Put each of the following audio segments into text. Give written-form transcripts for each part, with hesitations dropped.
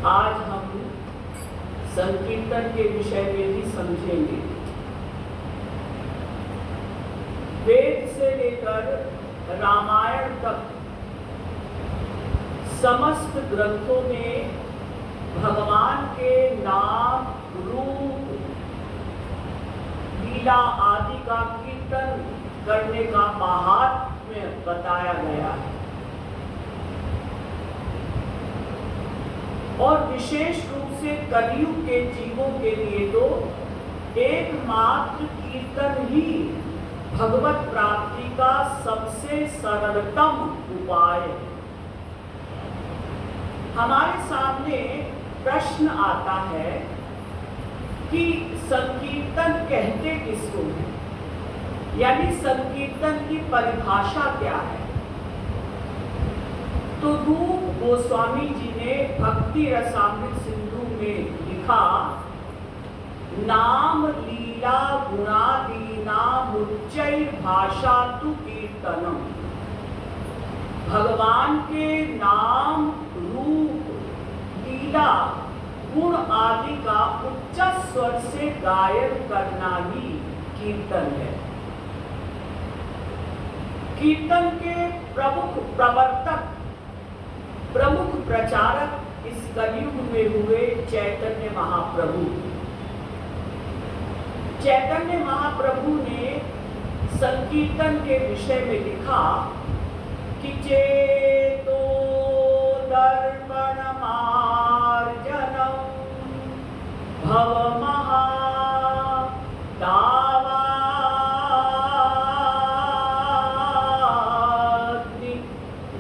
आज हम संकीर्तन के विषय में भी समझेंगे। वेद से लेकर रामायण तक समस्त ग्रंथों में भगवान के नाम, रूप, लीला आदि का कीर्तन करने का महात्म्य बताया गया है। और विशेष रूप से कलयुग के जीवों के लिए तो एकमात्र कीर्तन ही भगवत प्राप्ति का सबसे सरलतम उपाय है। हमारे सामने प्रश्न आता है कि संकीर्तन कहते किसको है, यानी संकीर्तन की परिभाषा क्या है। तो रूप गोस्वामी जी ने भक्ति रसामृत सिंधु में लिखा, नाम लीला गुणादीना मुच्चैर भाषा तु कीर्तनम। भगवान के नाम, रूप, लीला, गुण आदि का उच्च स्वर से गायन करना ही कीर्तन है। कीर्तन के प्रमुख प्रवर्तक, प्रमुख प्रचारक इस कलयुग में हुए चैतन्य महाप्रभु। चैतन्य महाप्रभु ने संकीर्तन के विषय में लिखा कि चेतो दर्पण मार्जनम भव महादावाग्नि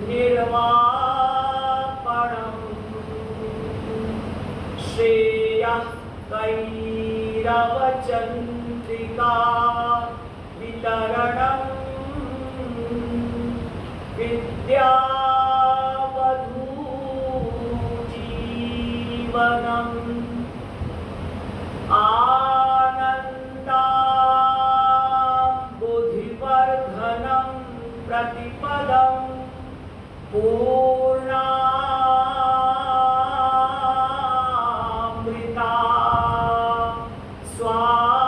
निर्वापणम श्रेयः कैरवचन्द्रिका वितरणम विद्यावधूजीवनम् आनन्दाम्बुधिवर्धनं प्रतिपदं पूर्णामृता स्वादनं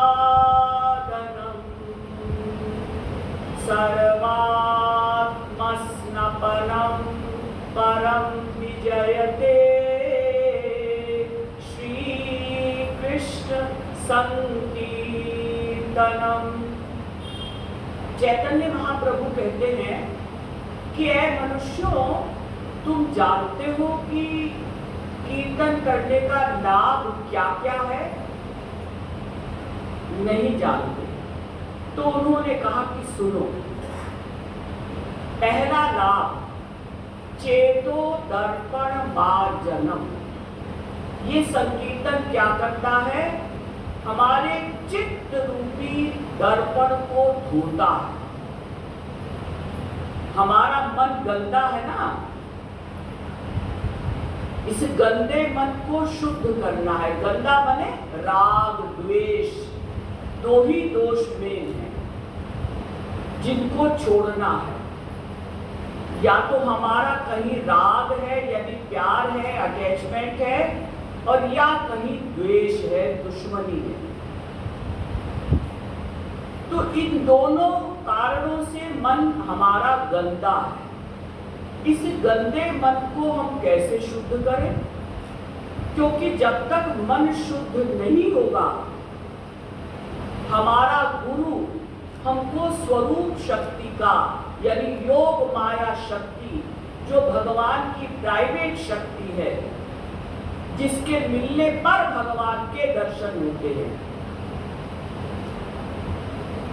सर्वात्मस्नपनं परं विजयते श्रीकृष्ण संकीर्तनम। चैतन्य महाप्रभु कहते हैं कि ऐ मनुष्यों, तुम जानते हो कि कीर्तन करने का लाभ क्या क्या है? नहीं जानते। तो उन्होंने कहा कि सुनो। पहला लाभ, चेतो दर्पण मार्जनम। ये संकीर्तन क्या करता है? हमारे चित्त रूपी दर्पण को धोता है। हमारा मन गंदा है ना, इस गंदे मन को शुद्ध करना है। गंदा माने राग द्वेष, दो ही दोष मेन है जिनको छोड़ना है। या तो हमारा कहीं राग है यानी प्यार है, अटैचमेंट है, और या कहीं द्वेष है, दुश्मनी है। तो इन दोनों कारणों से मन हमारा गंदा है। इस गंदे मन को हम कैसे शुद्ध करें? क्योंकि जब तक मन शुद्ध नहीं होगा, हमारा गुरु हमको स्वरूप शक्ति का यानी योग माया शक्ति, जो भगवान की प्राइवेट शक्ति है, जिसके मिलने पर भगवान के दर्शन होते हैं,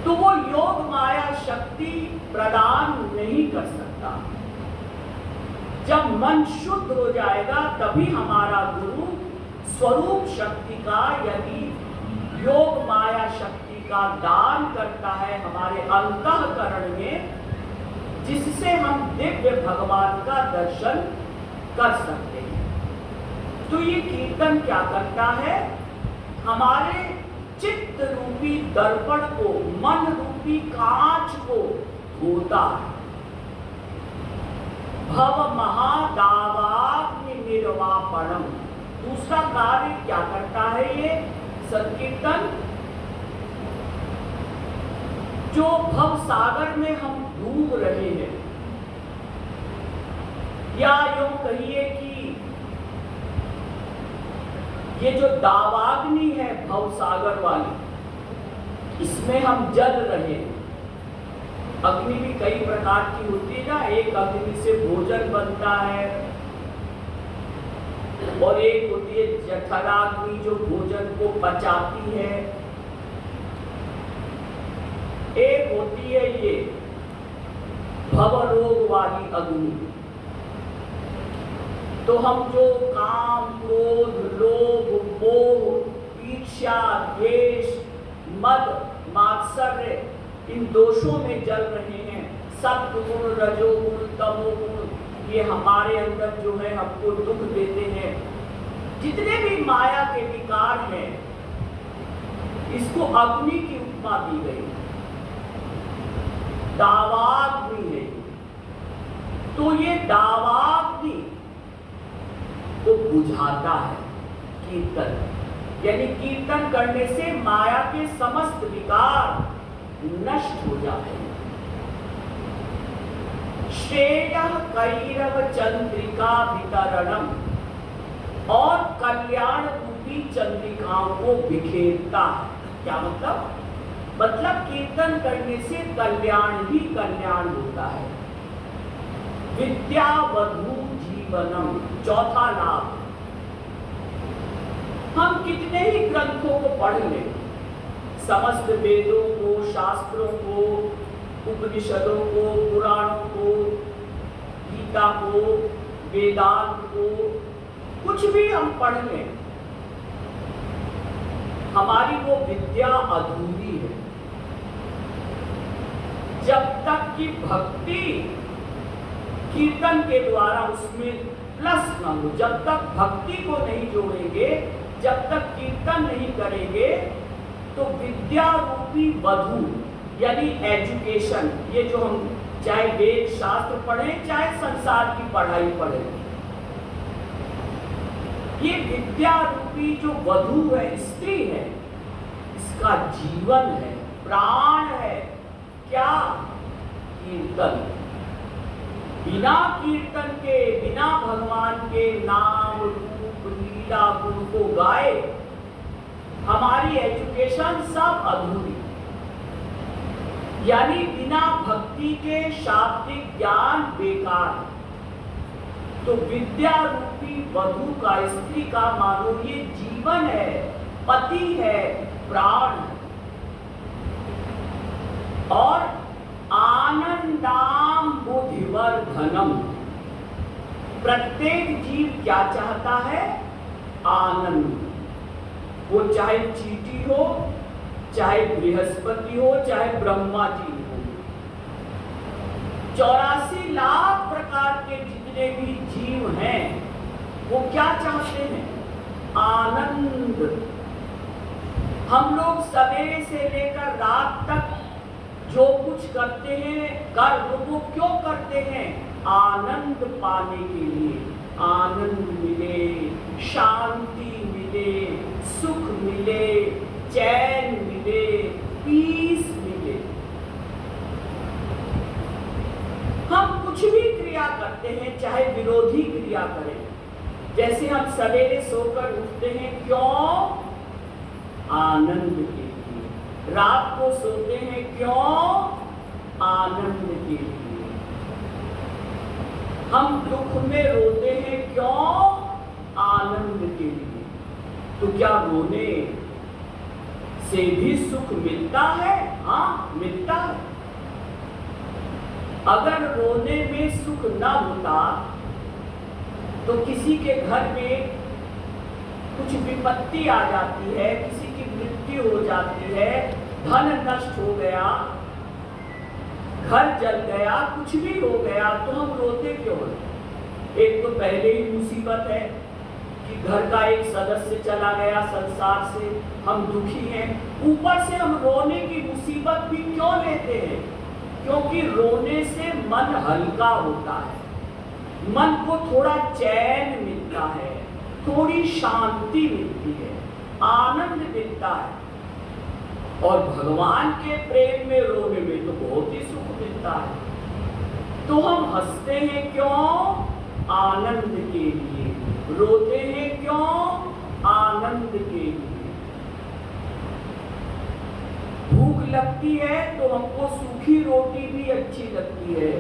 तो वो योग माया शक्ति प्रदान नहीं कर सकता। जब मन शुद्ध हो जाएगा तभी हमारा गुरु स्वरूप शक्ति का यानी योग माया शक्ति का दान करता है हमारे अंतःकरण में, जिससे हम दिव्य भगवान का दर्शन कर सकते हैं। तो ये कीर्तन क्या करता है? हमारे चित्त रूपी दर्पण को, मन रूपी कांच को धोता है। भव महादावाग्नि निर्वापणम। दूसरा कार्य क्या करता है ये संकीर्तन? जो भव सागर में हम डूब रहे हैं, या यूं कहिए कि ये जो दावाग्नि है भव सागर वाली, इसमें हम जल रहे हैं। अग्नि भी कई प्रकार की होती है ना, एक अग्नि से भोजन बनता है और एक होती है जठराग्नि जो भोजन को पचाती है, एक होती है ये भवरोग वाली अग्नि। तो हम जो काम, क्रोध, लोभ, मोह, ईर्ष्या, द्वेष, मद, मात्सर्य, इन दोषों में जल रहे हैं, सत्वगुण, रजोगुण, तमोगुण, ये हमारे अंदर जो है हमको दुख देते हैं। जितने भी माया के विकार हैं, इसको अग्नि की उपमा दी गई, दावाग्नि है। तो ये दावाग्नि को बुझाता है कीर्तन, यानी कीर्तन करने से माया के समस्त विकार नष्ट हो जाते हैं। श्रेयः कैरव चंद्रिका वितरणम, और कल्याण रूपी चंद्रिकाओं को बिखेरता है। क्या मतलब? मतलब कीर्तन करने से कल्याण ही कल्याण होता है। विद्यावधू जीवनम, चौथा लाभ। हम कितने ही ग्रंथों को पढ़ लें, समस्त वेदों को, शास्त्रों को, उपनिषदों को, पुराणों को, गीता को, वेदांत को, कुछ भी हम पढ़ लें, हमारी वो विद्या अधूरी है। जब तक कि भक्ति कीर्तन के द्वारा उसमें प्लस न हो, जब तक भक्ति को नहीं जोड़ेंगे, जब तक कीर्तन नहीं करेंगे, तो विद्या रूपी वधु यानी एजुकेशन, ये जो हम चाहे वेद शास्त्र पढ़ें, चाहे संसार की पढ़ाई पढ़ें, ये विद्या रूपी जो वधु है, स्त्री है, इसका जीवन है, प्राण है। क्या? कीर्तन। बिना कीर्तन के, बिना भगवान के नाम, रूप, लीला, गुण को गाए, हमारी एजुकेशन सब अधूरी। यानी बिना भक्ति के शाब्दिक ज्ञान बेकार है। तो विद्या रूपी वधु का, स्त्री का मानो ये जीवन है, पति है, प्राण है। और आनंदाम बुद्धिवर्धनम, प्रत्येक जीव क्या चाहता है? आनंद। वो चाहे चींटी हो, चाहे बृहस्पति हो, चाहे ब्रह्मा जी हो, 84 लाख प्रकार के जितने भी जीव हैं, वो क्या चाहते हैं? आनंद। हम लोग सवेरे से लेकर रात तक जो कुछ करते हैं, कर्म वो क्यों करते हैं? आनंद पाने के लिए। आनंद मिले, शांति मिले, सुख मिले, चैन मिले, पीस मिले। हम कुछ भी क्रिया करते हैं, चाहे विरोधी क्रिया करें, जैसे हम सवेरे सोकर उठते हैं, क्यों? आनंद के लिए। रात को सोते हैं, क्यों? आनंद के लिए। हम दुख में रोते हैं, क्यों? आनंद के लिए। तो क्या रोने से भी सुख मिलता है? हाँ, मिलता है। अगर रोने में सुख न होता तो किसी के घर में कुछ विपत्ति आ जाती है, किसी की मृत्यु हो जाती है, धन नष्ट हो गया, घर जल गया, कुछ भी हो गया, तो हम रोते क्यों हैं? एक तो पहले ही मुसीबत है कि घर का एक सदस्य चला गया संसार से, हम दुखी हैं। ऊपर से हम रोने की मुसीबत भी क्यों लेते हैं? क्योंकि रोने से मन हल्का होता है, मन को थोड़ा चैन मिलता है, थोड़ी बड़ी शांति मिलती है, आनंद मिलता है। और भगवान के प्रेम में रोने में तो बहुत ही सुख मिलता है। तो हम हंसते हैं क्यों? आनंद के लिए। रोते हैं क्यों? आनंद के लिए। भूख लगती है तो हमको सूखी रोटी भी अच्छी लगती है,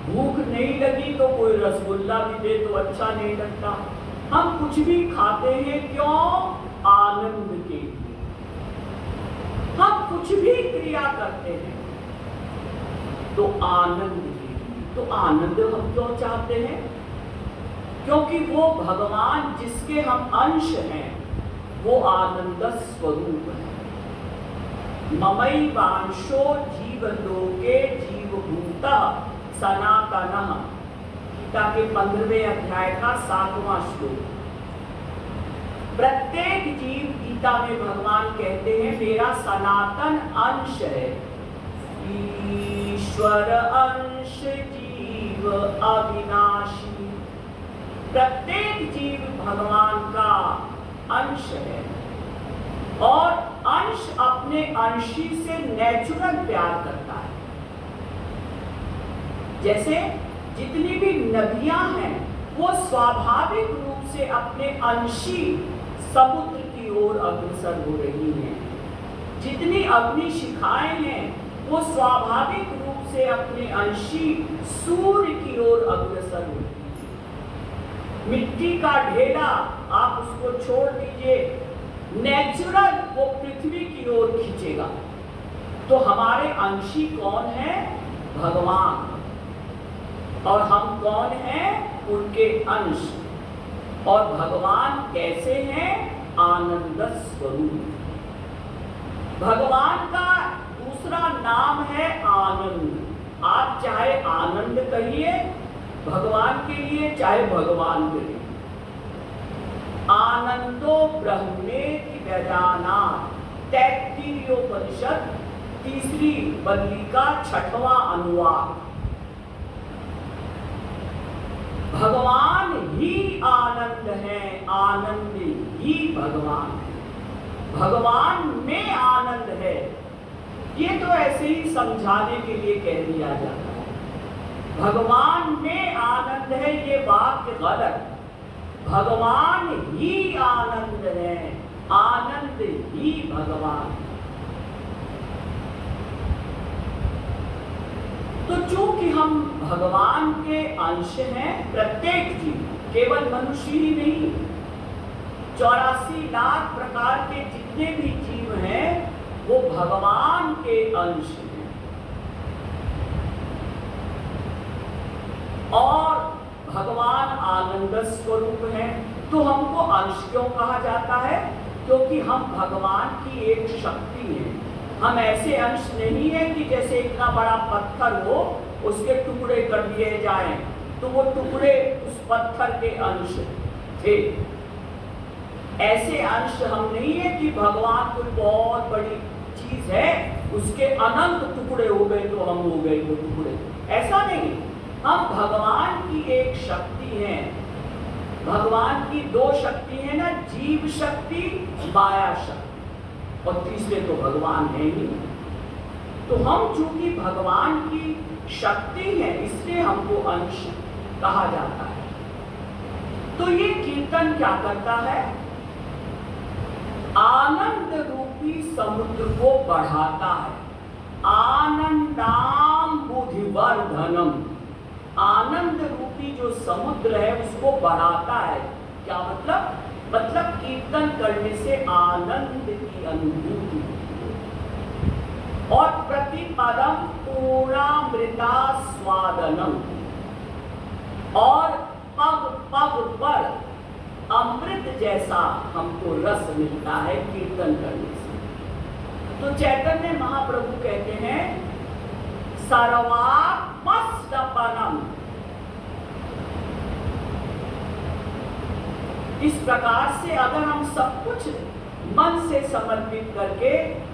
भूख नहीं लगी तो कोई रसगुल्ला भी दे तो अच्छा नहीं लगता। हम कुछ भी खाते हैं क्यों? आनंद के लिए। हम कुछ भी क्रिया करते हैं तो आनंद के लिए। तो आनंद हम क्यों चाहते हैं? क्योंकि वो भगवान जिसके हम अंश हैं वो आनंद स्वरूप है। ममैवांशो जीवलोके जीवभूतः सनातनः, गीता के 15वें अध्याय का 7वां श्लोक। प्रत्येक जीव, गीता में भगवान कहते हैं, मेरा सनातन अंश है। ईश्वर अंश जीव अविनाशी। प्रत्येक जीव भगवान का अंश है और अंश अपने अंशी से नेचुरल प्यार करता है। जैसे जितनी भी नदियां हैं वो स्वाभाविक रूप से अपने अंशी समुद्र की ओर अग्रसर हो रही हैं। जितनी अग्नि शिखाएं हैं वो स्वाभाविक रूप से अपने अंशी सूर्य की ओर अग्रसर होती हैं। मिट्टी का ढेला आप उसको छोड़ दीजिए, नेचुरल वो पृथ्वी की ओर खींचेगा। तो हमारे अंशी कौन है? भगवान। और हम कौन हैं? उनके अंश। और भगवान कैसे हैं? आनंद स्वरूप। भगवान का दूसरा नाम है आनंद। आप चाहे आनंद कहिए भगवान के लिए, चाहे भगवान के लिए। आनंदो ब्रह्मेति वेदानात्, तैत्तिरीयोपनिषद 3री बल्ली का 6वां अनुवाद। भगवान ही आनंद है, आनंद ही भगवान है। भगवान में आनंद है। ये तो ऐसे ही समझाने के लिए कह दिया जाता है। भगवान में आनंद है ये वाक्य गलत। भगवान ही आनंद है, आनंद ही भगवान। तो चूंकि हम भगवान के अंश हैं, प्रत्येक जीव, केवल मनुष्य ही नहीं, 84 लाख प्रकार के जितने भी जीव हैं वो भगवान के अंश हैं। और भगवान आनंद स्वरूप है। तो हमको अंश क्यों कहा जाता है? क्योंकि हम भगवान की एक शक्ति हैं। हम ऐसे अंश नहीं है कि जैसे इतना बड़ा पत्थर हो उसके टुकड़े कर दिए जाएं, तो वो टुकड़े उस पत्थर के अंश थे। ऐसे अंश हम नहीं है कि भगवान कोई बहुत बड़ी चीज है, उसके अनंत टुकड़े हो गए तो हम हो गए वो टुकड़े। ऐसा नहीं। हम भगवान की एक शक्ति है। भगवान की 2 शक्ति है ना, जीव शक्ति, माया शक्ति। और तीसरे तो भगवान है ही। तो हम चूंकि भगवान की शक्ति है इसलिए हमको अंश कहा जाता है। तो ये कीर्तन क्या करता है? आनंद रूपी समुद्र को बढ़ाता है। आनंदाम बुद्धिवर्धनम। आनंद रूपी जो समुद्र है उसको बढ़ाता है। क्या मतलब? मतलब कीर्तन करने से आनंद की अनुभूति और प्रतिपदम पूर्णामृता स्वादनम, और पग पग पर अमृत जैसा हमको रस मिलता है कीर्तन करने से। तो चैतन्य महाप्रभु कहते हैं सर्वात्मस्तपनम। इस प्रकार से अगर हम सब कुछ मन से समर्पित करके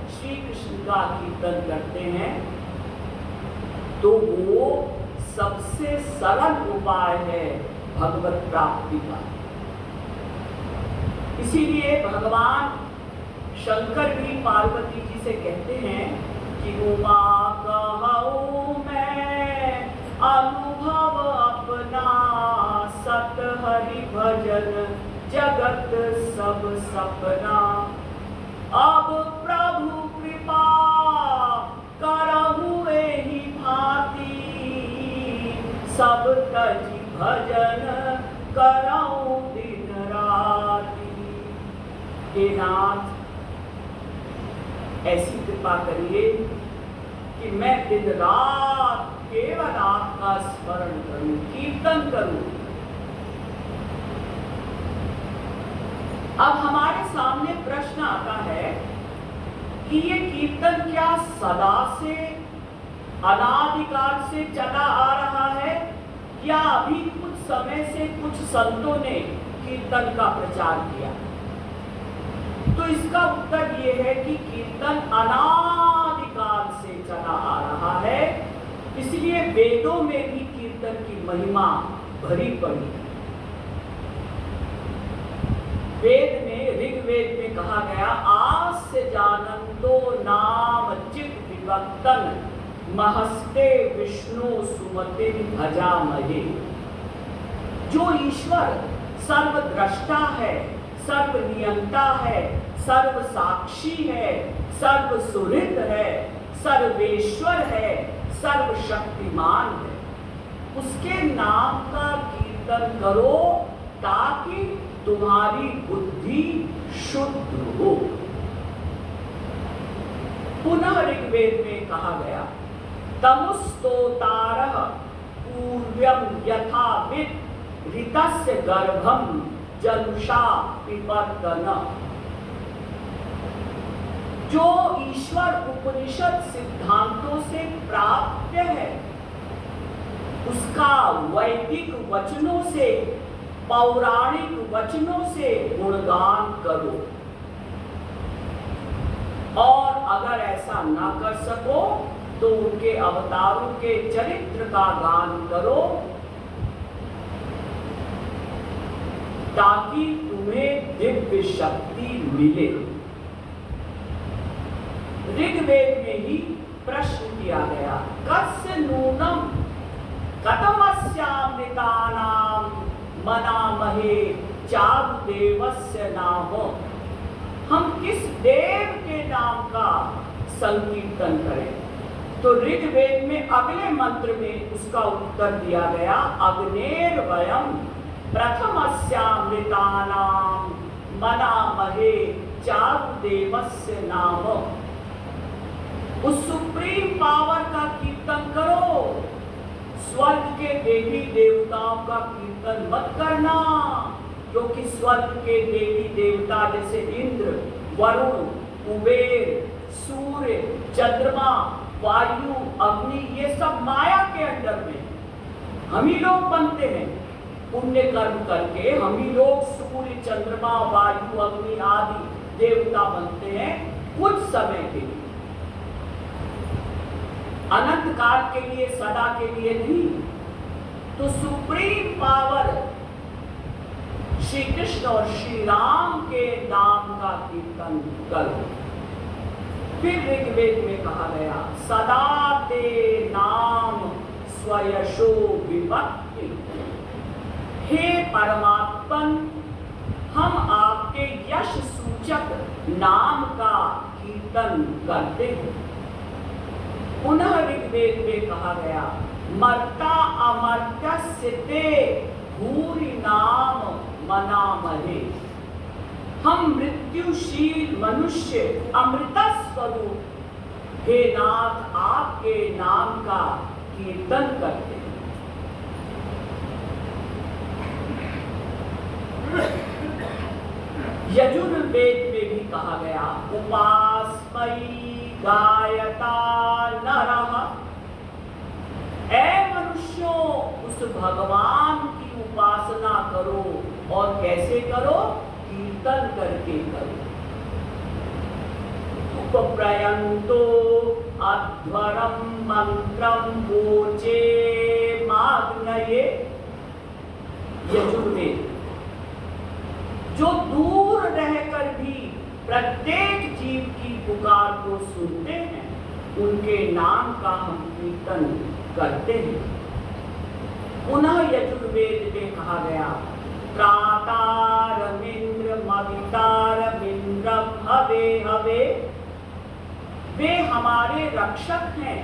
श्री कृष्ण का कीर्तन करते हैं तो वो सबसे सरल उपाय है भगवत प्राप्ति का। इसीलिए भगवान शंकर भी पार्वती जी से कहते हैं कि उमा कहूँ मैं अनुभव अपना, सत हरि भजन जगत सब सपना। अब प्रभु कृपा करहु एहि भांति, सब तजी भजन करहु दिन राति। हे नाथ, ऐसी कृपा करिए कि मैं दिन रात केवल आपका स्मरण करूं, कीर्तन करूं। अब हमारे सामने प्रश्न आता है कि ये कीर्तन क्या सदा से, अनादिकाल से चला आ रहा है, या अभी कुछ समय से कुछ संतों ने कीर्तन का प्रचार किया? तो इसका उत्तर ये है कि कीर्तन अनादिकाल से चला आ रहा है। इसलिए वेदों में भी कीर्तन की महिमा भरी पड़ी है। वेद में, ऋग्वेद में कहा गया, आस्य जानंतो नाम चित विभक्तन महस्ते विष्णु सुमति भजामहे। जो ईश्वर सर्वद्रष्टा है, सर्वनियंता है, सर्व साक्षी है, सर्व सुहृद है, सर्वेश्वर है, सर्वशक्तिमान है, उसके नाम का कीर्तन करो ताकि तुम्हारी बुद्धि शुद्ध हो। पुनः ऋग्वेद में कहा गया, तमुस्तोतारः पूर्व्यं यथा वित् ऋतस्य गर्भं जनुषा पिबर्तन। जो ईश्वर उपनिषद सिद्धांतों से प्राप्त है, उसका वैदिक वचनों से, पौराणिक वचनों से गुणगान करो। और अगर ऐसा ना कर सको तो उनके अवतारों के चरित्र का गान करो, ताकि तुम्हें दिव्य शक्ति मिले। ऋग्वेद में ही प्रश्न किया गया, कस्य नूनम कथमस्यामृतानां मनामहे चारुदेवस्य नाम। हम किस देव के नाम का संकीर्तन करें? तो ऋग्वेद में अगले मंत्र में उसका उत्तर दिया गया, अग्नेर वयम प्रथमस्यामृतानां मनामहे चारुदेवस्य नाम। उस सुप्रीम पावर का कीर्तन करो, स्वर्ग के देवी देवताओं का कीर्तन मत करना, क्योंकि स्वर्ग के देवी देवता जैसे इंद्र, वरुण, कुबेर, सूर्य, चंद्रमा, वायु, अग्नि, ये सब माया के अंडर में हम ही लोग बनते हैं। पुण्य कर्म करके हम ही लोग सूर्य, चंद्रमा, वायु, अग्नि आदि देवता बनते हैं कुछ समय के लिए, अनंत काल के लिए, सदा के लिए नहीं। तो सुप्रीम पावर श्री कृष्ण और श्री राम के नाम का कीर्तन करो। फिर ऋग्वेद में कहा गया, सदा ते नाम स्वयशो विभक्ति। हे परमात्मन, हम आपके यश सूचक नाम का कीर्तन करते हैं। पुनः ऋग्वेद में कहा गया, मर्ता अमर्त्यस्य ते भूरि नाम मनामहे। हम मृत्युशील मनुष्य अमृत स्वरूप हे नाथ आपके नाम का कीर्तन करते हैं। यजुर्वेद में भी कहा गया, उपासमयी गायता नरः। ऐ मनुष्यों, उस भगवान की उपासना करो। और कैसे करो? कीर्तन करके करो। उपप्रयंतो अध्वरम मंत्रम वोचे माग्नये। यजुर्वेद। जो दूर रहकर भी प्रत्येक जीव की पुकार को सुनते हैं, उनके नाम का हम कीर्तन करते हैं। पुनः यजुर्वेद में कहा गया, त्रातारमिन्द्र मवितारमिन्द्रम हवे हवे। वे हमारे रक्षक हैं,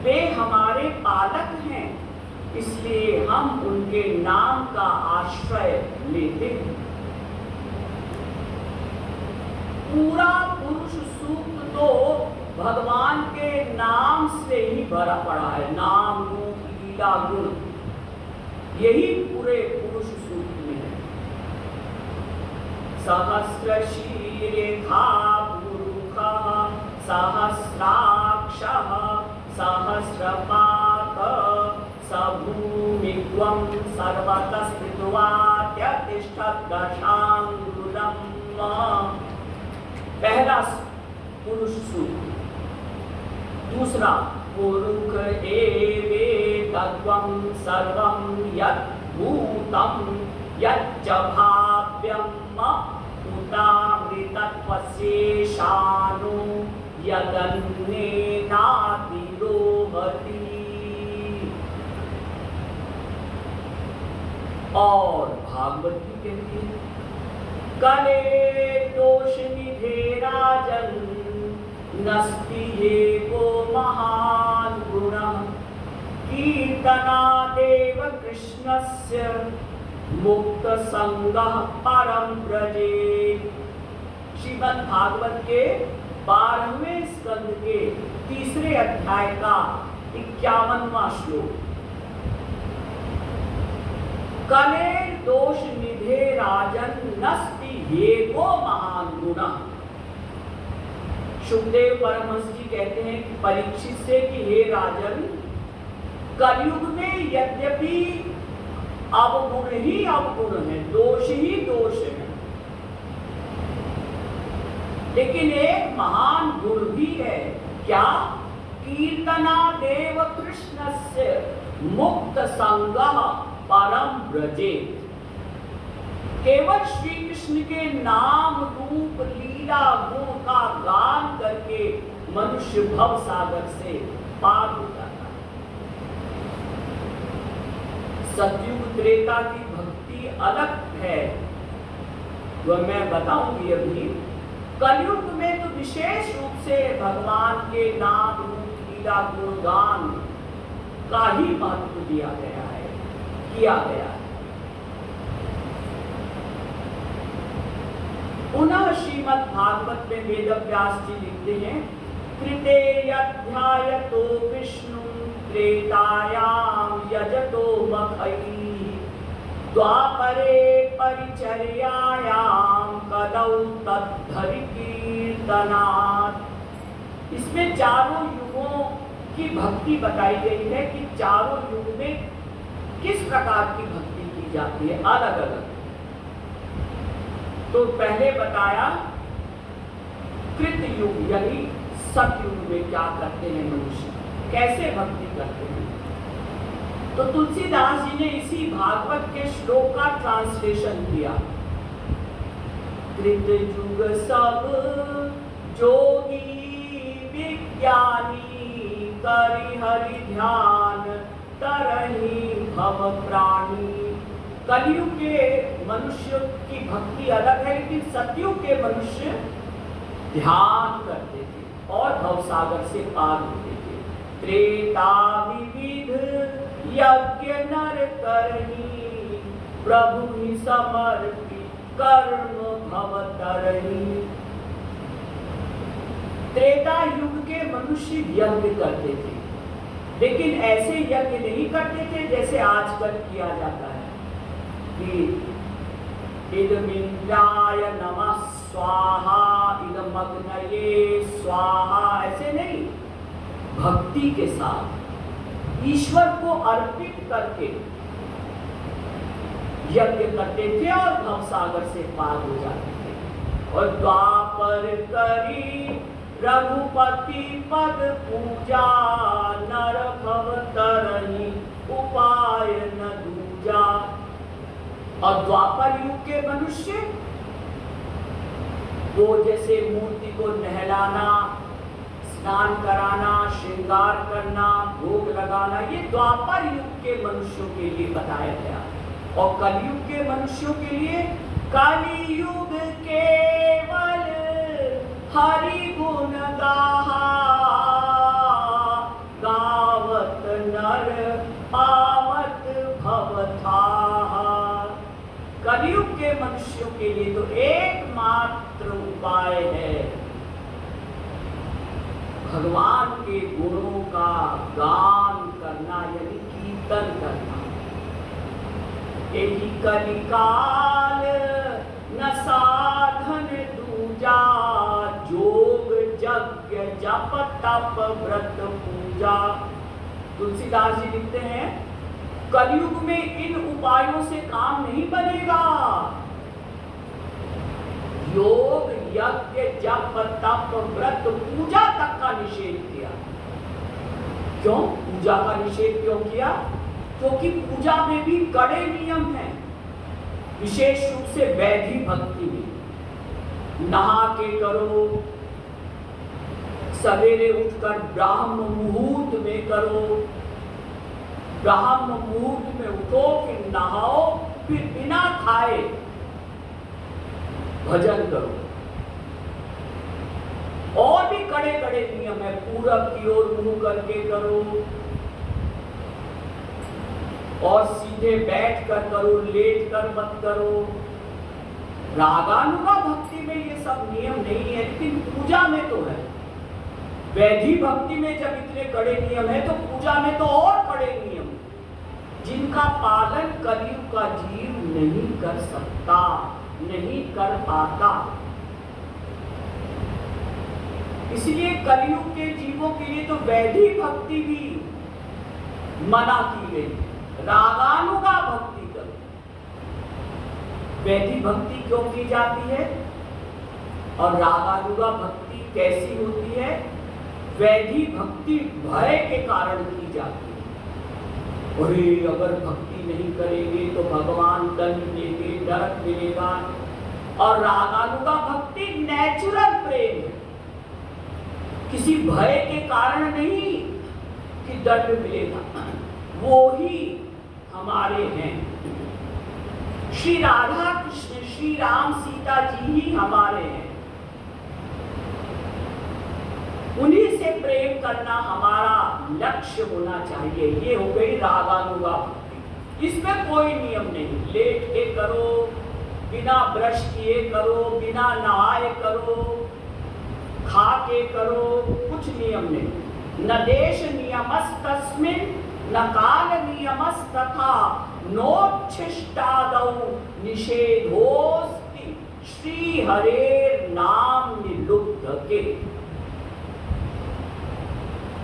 वे हमारे पालक हैं, इसलिए हम उनके नाम का आश्रय लेते हैं। पूरा पुरुष सूक्त तो भगवान के नाम से ही भरा पड़ा है। नाम रूप लीला गुण, यही पूरे पुरुष सूक्त में है। सहस्र शीरेखा पुरुषः सहस्राक्षः सहस्रपात सभूमित्वं सर्वतः स्थित्वा त्यतिष्ठत् दशांगुलम्। पहला पुरुष सूक्त। दूसरा, पुरुष एवेतत्वं सर्वं यत् भूतं यच्च भाव्यम् उतामृतत्वस्येषानु यदन्नेनातिरोहति। और भागवत भी कहती है, कले दोष निधे राजन नस्ति एको महान गुणः कीर्तनादेव कृष्णस्य मुक्त संगः परम व्रजे। श्रीमद् भागवत के 12वें स्कंद के 3 अध्याय का 51वां श्लोक। कले दोष निधे राजन नस्ति एको महान गुणः। सुखदेव परमहंस जी कहते हैं कि परीक्षित से कि हे राजन, कलयुग में यद्यपि अवगुण ही अवगुण है, दोष ही दोष है, लेकिन एक महान गुण भी है। क्या? कीर्तना देव कृष्णस्य मुक्त संगः परम व्रजे। केवल श्री कृष्ण के नाम रूप लीला गुण का गान करके मनुष्य भव सागर से पार हो जाता है। सतयुग त्रेता की भक्ति अलग है, वह मैं बताऊंगी अभी। कलयुग में तो विशेष रूप से भगवान के नाम रूप लीला गुण गान का ही महत्व दिया गया है, किया गया है। पुनः श्रीमद् भागवत में वेदव्यास जी लिखते हैं, कृते यध्यायतो विष्णु त्रेतायाम यजतो मखैः द्वापरे परिचर्यायाम कदौ तद्धरि कीर्तनात्। इसमें चारों युगों की भक्ति बताई गई है कि चारों युग में किस प्रकार की भक्ति की जाती है, अलग अलग। तो पहले बताया कृत युग यानी सतयुग में क्या करते हैं मनुष्य, कैसे भक्ति करते हैं। तो तुलसीदास जी ने इसी भागवत के श्लोक का ट्रांसलेशन किया। कृत युग सब जोगी विज्ञानी करि हरि ध्यान तरहि भव प्राणी। कलयुग के मनुष्य की भक्ति अलग है, लेकिन सतयुग के मनुष्य ध्यान करते थे और भवसागर से पार होते थे। त्रेता विविध यज्ञ नर करनी प्रभु ही समर्पित कर्म भव तरनी। त्रेता युग के मनुष्य यज्ञ करते थे, लेकिन ऐसे यज्ञ नहीं करते थे जैसे आजकल किया जाता है कि इदमिन्द्राय नमः स्वाहा इदमग्नये स्वाहा, ऐसे नहीं। भक्ति के साथ ईश्वर को अर्पित करके यज्ञ करते थे और भवसागर से पार हो जाते थे। और द्वापर करी रघुपति पद पूजा नर भव तरनी उपाय न दूजा। और द्वापर युग के मनुष्य वो जैसे मूर्ति को नहलाना, स्नान कराना, श्रृंगार करना, भोग लगाना, ये द्वापर युग के मनुष्यों के लिए बताया गया। और कलयुग के मनुष्यों के लिए कलियुग केवल हरि गुण गाहा, गावत नर पावत भवथाहा। कलियुग के मनुष्यों के लिए तो एकमात्र उपाय है भगवान के गुणों का गान करना, यानी कीर्तन करना। यही कलिकाल न साधन दूजा, जोग यज्ञ जप तप व्रत पूजा। तुलसीदास जी लिखते हैं कलयुग में इन उपायों से काम नहीं बनेगा। योग यज्ञ जप तप व्रत पूजा तक का निषेध किया। क्यों पूजा का निषेध क्यों किया? क्योंकि पूजा में भी कड़े नियम हैं, विशेष रूप से वैधि भक्ति में। नहा के करो, सवेरे उठकर ब्राह्म मुहूर्त में करो, ब्राह्म मुहूर्त में उठो, फिर नहाओ, फिर बिना खाए भजन करो। और भी कड़े कड़े नियम है, पूरब की ओर मुंह करके करो, और सीधे बैठ कर करो, लेट कर मत करो। रागानुगा भक्ति में ये सब नियम नहीं है, लेकिन पूजा में तो है। वैधि भक्ति में जब इतने कड़े नियम है तो पूजा में तो और कड़े नियम, जिनका पालन कलयुग का जीव नहीं कर सकता, नहीं कर पाता। इसलिए कलयुग के जीवों के लिए तो वैधि भक्ति भी मना की गई। रागानुगा भक्ति करो। वैधि भक्ति क्यों की जाती है और रागानुगा भक्ति कैसी होती है? वैधि भक्ति भय के कारण की जाती है। अरे अगर भक्ति नहीं करेंगे तो भगवान दंड देंगे, नरक मिलेगा। और रागानुगा भक्ति नेचुरल प्रेम है, किसी भय के कारण नहीं कि दंड मिलेगा, वो ही हमारे हैं। श्री राधा कृष्ण, श्री राम सीता जी ही हमारे हैं। उन्हीं से प्रेम करना हमारा लक्ष्य होना चाहिए। ये हो गई रागानुगा भक्ति। इसमें कोई नियम नहीं, लेट के करो, बिना ब्रश किए करो, बिना नहाए करो, खा के करो, कुछ नियम नहीं। न देश नियमस्तस्मिन् न काल नियमस्तथा नोच्छिष्टादौ निषेधोस्ति श्री हरेर नाम निलुब्ध के।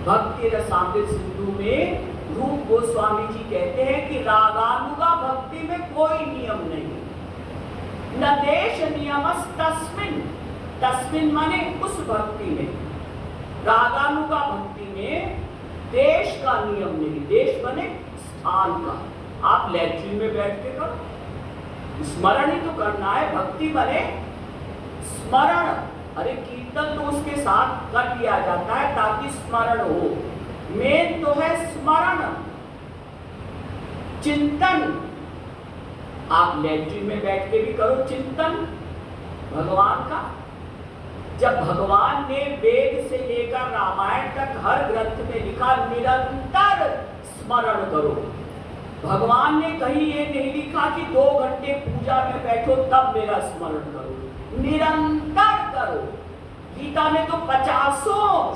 भक्ति रसामृत सिंधु में रूप गोस्वामी जी कहते हैं कि रागानुगा भक्ति में कोई नियम नहीं। न देश नियमस्तस्मिन्, तस्मिन् माने उस भक्ति में, रागानुगा भक्ति में देश का नियम नहीं। देश बने स्थान का। आप लैट्रिन में बैठ के करो, स्मरण ही तो करना है। भक्ति बने स्मरण। अरे कीर्तन तो उसके साथ कर लिया जाता है ताकि स्मरण हो। मेन तो है स्मरण, चिंतन। आप लैट्रिन में बैठ के भी करो चिंतन भगवान का। जब भगवान ने वेद से लेकर रामायण तक हर ग्रंथ में लिखा निरंतर स्मरण करो। भगवान ने कहीं ये नहीं लिखा कि 2 घंटे पूजा में बैठो तब मेरा स्मरण करो, निरंतर करो। गीता में तो 50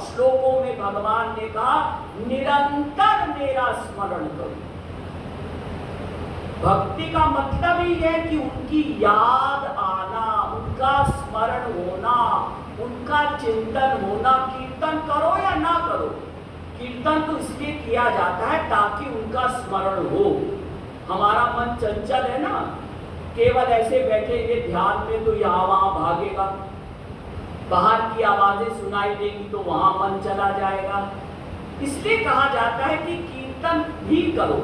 श्लोकों में भगवान ने कहा निरंतर मेरा स्मरण करो। भक्ति का मतलब ही है कि उनकी याद आना, उनका स्मरण होना, उनका चिंतन होना। कीर्तन करो या ना करो, कीर्तन तो इसलिए किया जाता है ताकि उनका स्मरण हो। हमारा मन चंचल है ना, केवल ऐसे बैठेंगे ध्यान में तो यहाँ वहां भागेगा, बाहर की आवाजें सुनाई देंगी तो वहां मन चला जाएगा। इसलिए कहा जाता है कि कीर्तन भी करो,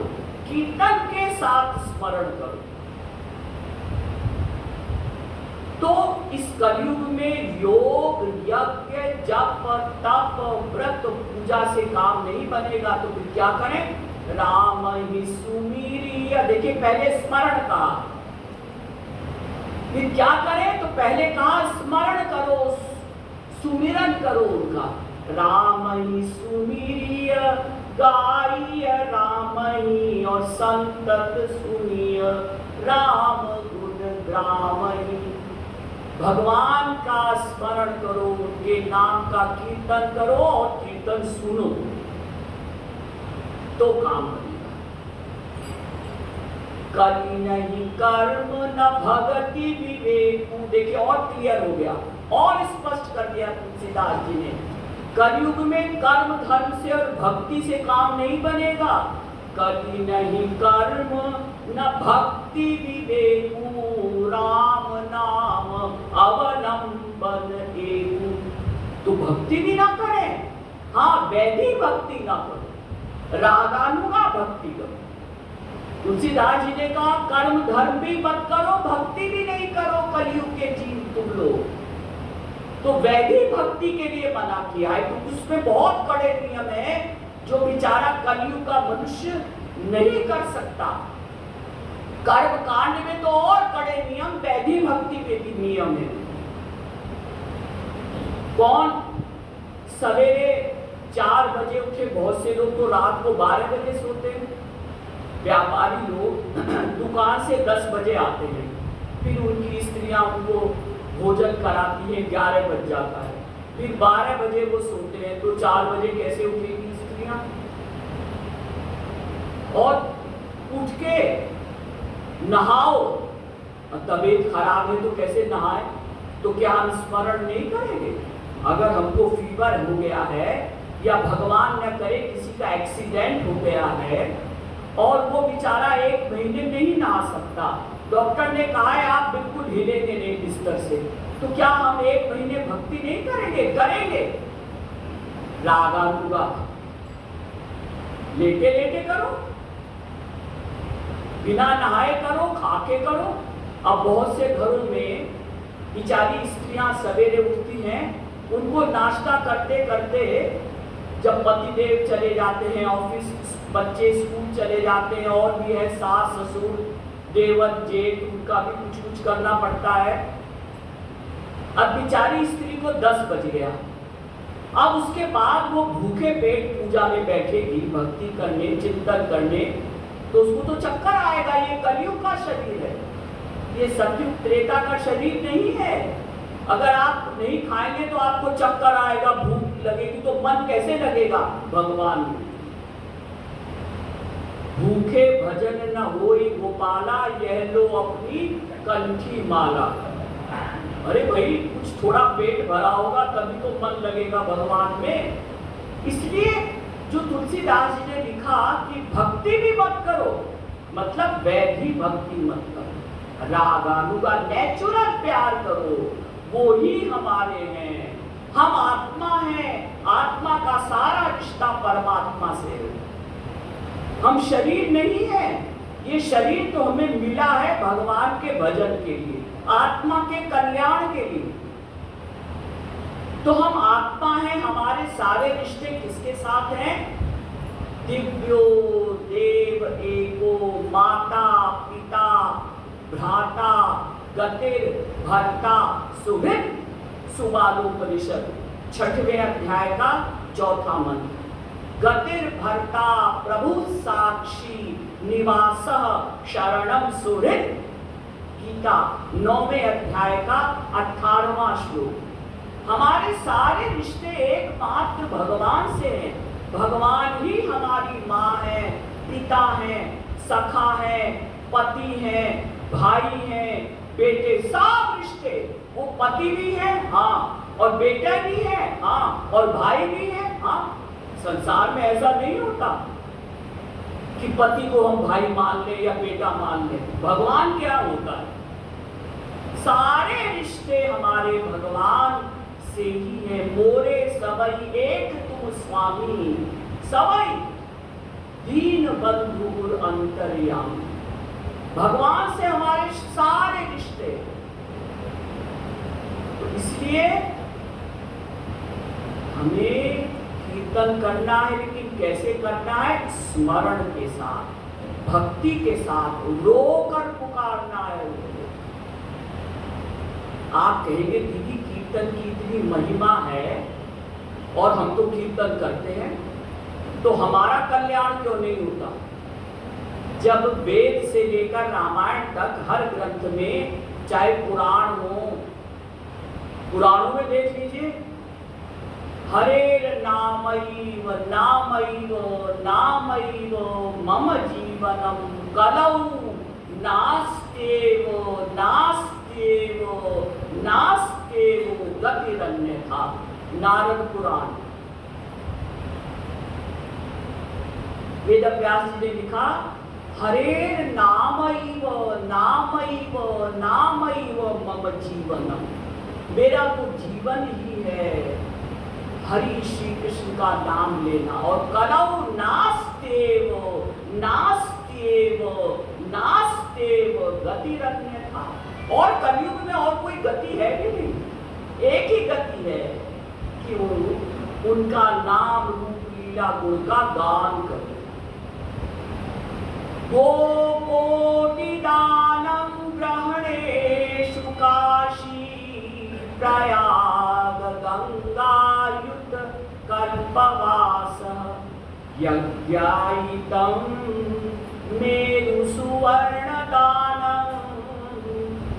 कीर्तन के साथ स्मरण करो। तो इस कलयुग में योग, यज्ञ, जप, तप, व्रत, पूजा से काम नहीं बनेगा तो फिर क्या करें? राम ही सुमीरिय। देखिए पहले स्मरण कहा, फिर क्या करें? तो पहले कहा स्मरण करो, सुमिरन करो उनका। राम ही सुमीरिय गाइय राम ही, और संतत सुनिय राम गुण ग्राम ही। भगवान का स्मरण करो, उनके नाम का कीर्तन करो और कीर्तन सुनो तो काम बनेगा। कली नहीं कर्म न भगति विवेक। देखिए और क्लियर हो गया और स्पष्ट कर दिया तुलसीदास जी ने। कलयुग में कर्म धर्म से और भक्ति से काम नहीं बनेगा। कली नहीं कर्म न भक्ति विवेकु, राम नाम अवलंबन एकु। तो भक्ति भी ना करें, हाँ वैधि भक्ति ना करो, रागानुगा भक्ति करो। तुलसीदास जी ने कहा कर्म धर्म भी मत करो, भक्ति भी नहीं करो कलयुग के जीव तुम लोग। तो वैधि भक्ति के लिए मना किया है, तो उसमें बहुत कड़े नियम है जो बेचारा कलयुग का मनुष्य नहीं कर सकता। कर्म कांड में तो और कड़े नियम, वैधि भक्ति में भी नियम है। कौन सवेरे 4 बजे उठे? बहुत से लोग तो रात को 12 बजे सोते हैं। व्यापारी लोग दुकान से 10 बजे आते हैं, फिर उनकी स्त्रियां उनको भोजन कराती हैं, 11 बज जाता है, फिर 12 बजे वो सोते हैं, तो 4 बजे कैसे उठेगी स्त्रियां? और उठ के नहाओ, तबीयत खराब है तो कैसे नहाए? तो क्या हम स्मरण नहीं करेंगे? अगर हमको फीवर हो गया है या भगवान न करे किसी का एक्सीडेंट हो गया है और वो बेचारा 1 महीने नहीं नहा सकता, डॉक्टर ने कहा है आप बिल्कुल हिलेंगे नहीं बिस्तर से, तो क्या हम 1 महीने भक्ति नहीं करेंगे? करेंगे। रागानुगा लेटे लेटे करो, बिना नहाए करो, खाके करो। अब बहुत से घरों में बेचारी स्त्रियां सवेरे उठती हैं, उनको नाश्ता करते करते जब पतिदेव चले जाते हैं ऑफिस, बच्चे स्कूल चले जाते हैं, और भी है सास ससुर देवर जेठ, उनका भी कुछ कुछ करना पड़ता है। अब बेचारी स्त्री को 10 बज गया, अब उसके बाद वो भूखे पेट पूजा में बैठेगी, भक्ति करने, चिंतन करने, तो उसको तो चक्कर आएगा। ये कलयुग का शरीर है, ये सतयुग त्रेता का शरीर नहीं है। अगर आप नहीं खाएंगे तो आपको चक्कर आएगा, भूख लगेगी, तो मन कैसे लगेगा भगवान में? भूखे भजन न होई गोपाला, यह लो अपनी कंठी माला। अरे भाई कुछ थोड़ा पेट भरा होगा तभी तो मन लगेगा भगवान में। इसलिए जो तुलसीदास जी ने लिखा कि भक्ति भी मत करो, मतलब वैधि भक्ति मत करो, रागानुगा नेचुरल प्यार करो, वो ही हमारे हैं। हम आत्मा हैं, आत्मा का सारा रिश्ता परमात्मा से है, हम शरीर नहीं है। ये शरीर तो हमें मिला है भगवान के भजन के लिए, आत्मा के कल्याण के लिए। तो हम आत्मा हैं, हमारे सारे रिश्ते किसके साथ हैं? दिव्यो देव एको, माता पिता भ्राता गतिर भर्ता सुहृद। सुबालोपनिषद 6वें अध्याय का 4था मंत्र। गतिर भर्ता प्रभु साक्षी निवासः शरणम सुहृद। गीता 9वें अध्याय का 18वां श्लोक। हमारे सारे रिश्ते एकमात्र भगवान से हैं। भगवान ही हमारी माँ है, पिता है, सखा है, पति है, भाई है, बेटे, सब रिश्ते। वो पति भी है हाँ, और बेटा भी है हाँ, और भाई भी है हाँ। संसार में ऐसा नहीं होता कि पति को हम भाई मान ले या बेटा मान ले। भगवान क्या होता है? सारे रिश्ते हमारे भगवान से ही है। मोरे सबई एक तुम स्वामी, सबई दीन बंधुर अंतर्यामी। भगवान से हमारे सारे रिश्ते। इसलिए हमें कीर्तन करना है, लेकिन कैसे करना है? स्मरण के साथ, भक्ति के साथ, रोकर पुकारना है उनको। आप कहेंगे दीदी कीर्तन की इतनी महिमा है और हम तो कीर्तन करते हैं, तो हमारा कल्याण क्यों नहीं होता? जब वेद से लेकर रामायण तक हर ग्रंथ में, चाहे पुराण हो, पुराणों में देख लीजिए, हरेर नामैव नामैव नामैव मम जीवनम कलौ नास्त्येव नास्त्येव नास्त्येव गतिरन्यथा। नारद पुराण। वेद व्यास जी ने लिखा, हरेर नामैव नामैव नामैव मम जीवनम, मेरा तो जीवन ही है हरि श्री कृष्ण का नाम लेना। और कलौ नास्त्येव नास्त्येव नास्त्येव गतिरन्यथा। और कलयुग में और कोई गति है कि नहीं? एक ही गति है कि वो उनका नाम रूप लीला गुण का गान करे। गोकोटि दानं ग्रहणेषु काशी प्रयाग गंगायुत कल्पवासः यज्ञायितं मेरु सुवर्णदानं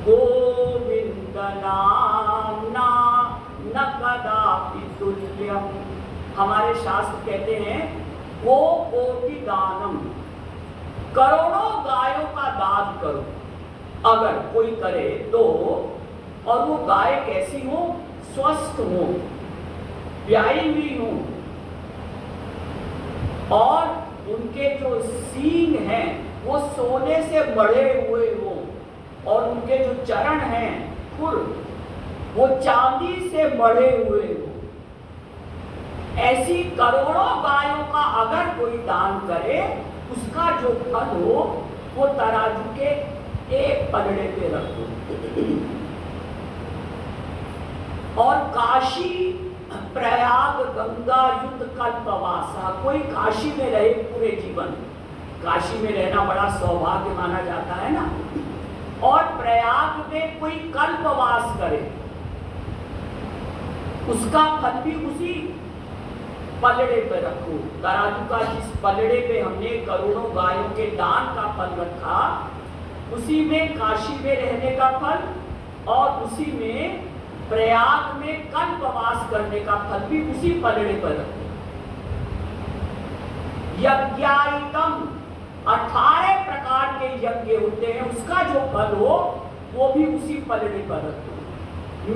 गोविंद नाम्ना न कदापि तुल्यम। हमारे शास्त्र कहते हैं गोकोटि दानम, करोड़ों गायों का दान करो अगर कोई करे तो, और वो गाय कैसी हो? स्वस्थ हो, ब्याई हुई हो, और उनके जो सींग हैं वो सोने से मढ़े हुए हो, और उनके जो चरण हैं खुर वो चांदी से मढ़े हुए हो। ऐसी करोड़ों गायों का अगर कोई दान करे, उसका जो फल हो वो तराजू के एक पलड़े पे रखो। और काशी प्रयाग गंगा युद्ध कल्पवासा, कोई काशी में रहे पूरे जीवन, काशी में रहना बड़ा सौभाग्य माना जाता है ना, और प्रयाग में कोई कल्पवास करे, उसका फल भी उसी पलड़े पे रखो। तराजू का जिस पलड़े पे हमने करोड़ों गायों के दान का फल रखा, उसी में काशी में रहने का फल, और उसी में प्रयाग में कल्पवास करने का फल भी उसी पलड़े पर रखो। यज्ञायितम, 18 प्रकार के यज्ञ होते हैं, उसका जो फल हो वो भी उसी पलड़े पर रखो।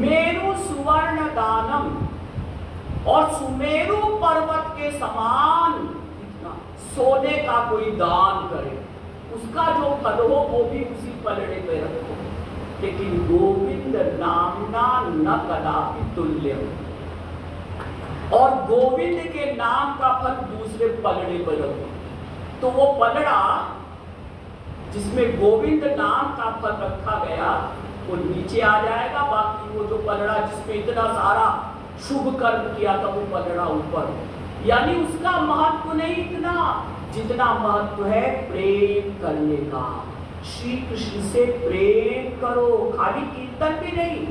मेरु सुवर्ण दानम, और सुमेरु पर्वत के समान सोने का कोई दान करे, उसका जो फल हो वो भी उसी पलड़े पे रखो। लेकिन गोविंद नामना न कदापि तुल्य, और गोविंद के नाम का फल दूसरे पलड़े पर रखो। तो वो पलड़ा जिसमें गोविंद नाम का फल रखा गया वो नीचे आ जाएगा, बाकी वो जो पलड़ा जिसमें इतना सारा शुभ कर्म किया था वो पलड़ा ऊपर। यानी उसका महत्व नहीं इतना जितना महत्व है प्रेम करने का। श्री कृष्ण से प्रेम करो, खाली कीर्तन भी नहीं,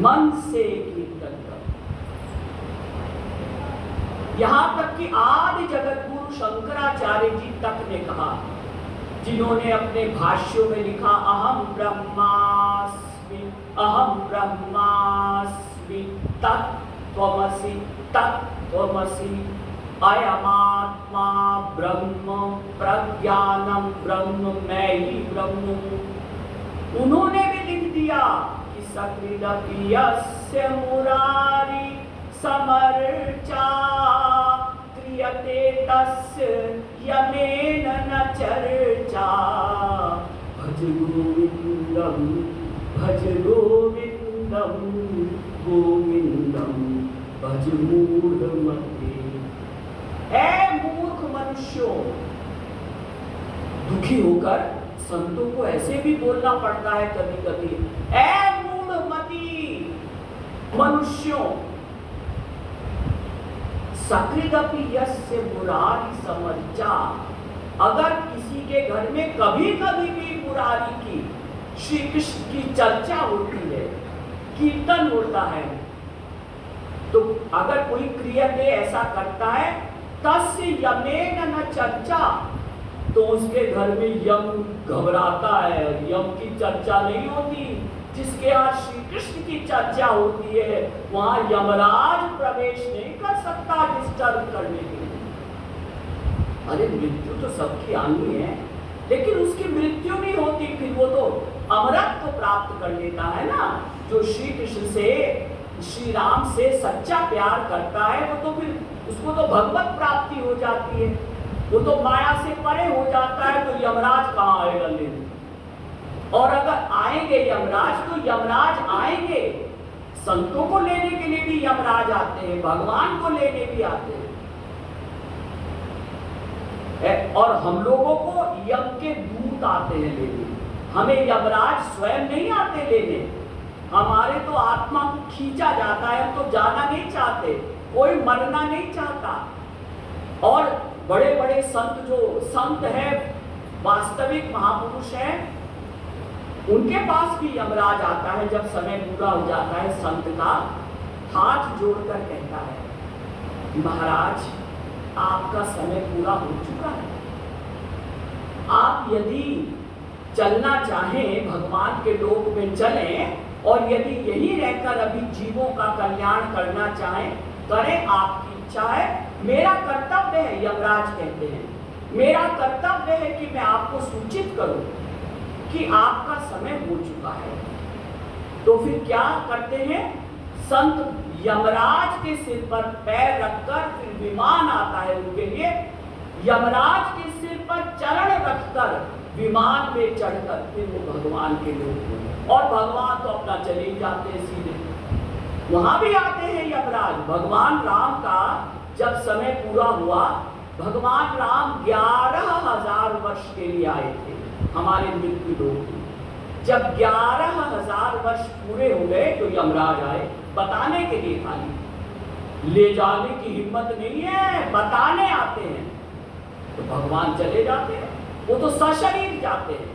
मन से कीर्तन करो। यहां तक कि आदि जगत गुरु शंकराचार्य जी तक ने कहा, जिन्होंने अपने भाष्यों में लिखा, अहम ब्रह्मास्मि अहम ब्रह्मास्मि तत्त्वमसि तत्त्वमसि अयमात्मा ब्रह्म प्रज्ञानम ब्रह्म, मैं ही ब्रह्म हूं। उन्होंने भी लिख दिया कि सकृदपि यस्य मुरारी समर्चा क्रियते तस्य यमेन न चर्चा। भज गोविंदम भज गोविंदम गोविंदम भज मूढ़मते। ऐ मूर्ख मनुष्यों, दुखी होकर संतों को ऐसे भी बोलना पड़ता है कभी कभी, ऐ मूढ़मती, मनुष्यों सकृदपि यस्य मुरारी समर्चा, अगर किसी के घर में कभी कभी भी मुरारी की, श्री कृष्ण की चर्चा होती है, कीर्तन होता है, तो अगर कोई क्रियते ऐसा करता है, तस्य यमेन न चर्चा, तो उसके घर में यम घबराता है, यम की चर्चा नहीं होती। जिसके यहाँ श्री कृष्ण की चर्चा होती है, वहां यमराज प्रवेश नहीं कर सकता डिस्टर्ब करने के लिए। अरे मृत्यु तो सबकी आनी है, लेकिन उसकी मृत्यु नहीं होती, फिर वो तो अमरत्व तो प्राप्त कर लेता है ना। जो श्री कृष्ण से, श्री राम से सच्चा प्यार करता है, वो तो फिर उसको तो भगवत प्राप्ति हो जाती है, वो तो माया से परे हो जाता है। तो यमराज कहाँ आएगा लेने? और अगर आएंगे यमराज, तो यमराज आएंगे, संतों को लेने के लिए भी यमराज आते हैं, भगवान को लेने भी आते हैं, और हम लोगों को यम के दूत आते हैं लेने। हमें यमराज स्वयं नहीं आते लेने, हमारे तो आत्मा को खींचा जाता है, हम तो जाना नहीं चाहते, कोई मरना नहीं चाहता। और बड़े बड़े संत, जो संत हैं, वास्तविक महापुरुष हैं, उनके पास भी यमराज आता है। जब समय पूरा हो जाता है, संत का हाथ जोड़कर कहता है, महाराज आपका समय पूरा हो चुका है, आप यदि चलना चाहें, भगवान के लोक में चलें, और यदि यही रहकर अभी जीवों का कल्याण करना चाहें, करें, आपकी इच्छा है। मेरा कर्तव्य है, यमराज कहते हैं, मेरा कर्तव्य है कि मैं आपको सूचित करूं कि आपका समय हो चुका है। तो फिर क्या करते हैं? संत यमराज के सिर पर पैर रखकर, फिर विमान आता है उनके लिए, यमराज के सिर पर चरण रखकर विमान में चढ़कर फिर वो भगवान के लोग, और भगवान तो अपना चले ही जाते हैं सीधे। वहां भी आते हैं यमराज। भगवान राम का जब समय पूरा हुआ, भगवान राम 11,000 वर्ष के लिए आए थे हमारे मृत्यु लोक। जब 11,000 वर्ष पूरे हो गए, तो यमराज आए बताने के लिए, खाली ले जाने की हिम्मत नहीं है, बताने आते हैं। तो भगवान चले जाते हैं, वो तो सशरीर जाते हैं।